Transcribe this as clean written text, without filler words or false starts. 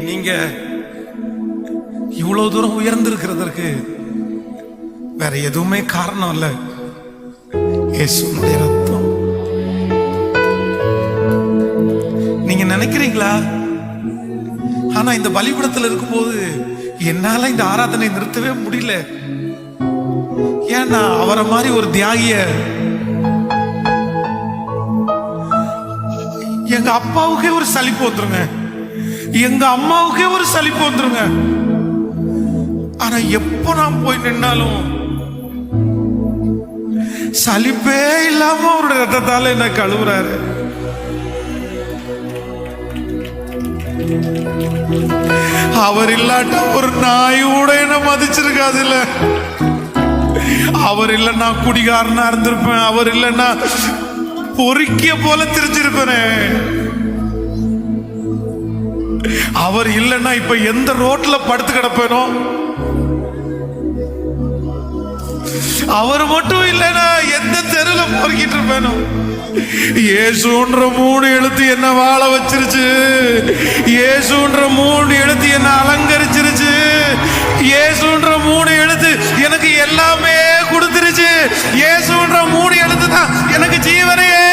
நீங்க இவ்வளவு தூரம் உயர்ந்திருக்கிறதற்கு வேற எதுவுமே காரணம் இல்ல, இயேசுனுடைய ரத்தம். நீங்க நினைக்கிறீங்களா? ஆனா இந்த பலிபீடத்தில் இருக்கும்போது என்னால இந்த ஆராதனை நிறுத்தவே முடியல. ஏன்னா அவரை மாதிரி ஒரு தியாகிய எங்க அப்பாவுக்கே ஒரு சலிப்பு வந்துருங்க, எங்க அம்மாவுக்கே ஒரு சலிப்பு வந்துருங்க. ஆனா எப்ப நான் போய் நின்னாலும் சலிப்பே இல்லாம அவருடைய ரத்தத்தால என்ன கழுவுறாரு. அவர் இல்லாட்டா ஒரு நாய் கூட என்ன மதிச்சிருக்காது இல்ல. அவர் இல்லைன்னா குடிகாரனா இருந்திருப்பேன், அவர் இல்லைன்னா பொறுக்கிய போல திரிஞ்சிருப்பேனே. அவர் இல்லைன்னா இப்ப எந்த ரோட்ல படுத்து கிடப்பேனோ. அவர் மட்டும் இல்லைன்னா எந்த தெருல பொறுக்கிட்டு இருப்பேனோ. இயேசுன்ற 3 எழுத்து என்ன வாழ வச்சிருச்சு, இயேசுன்ற 3 எழுத்து என்ன அலங்கரிச்சிருச்சு, இயேசுன்ற 3 எழுத்து எனக்கு எல்லாமே கொடுத்துருச்சு. இயேசுன்ற 3 எழுத்து தான் எனக்கு ஜீவனையே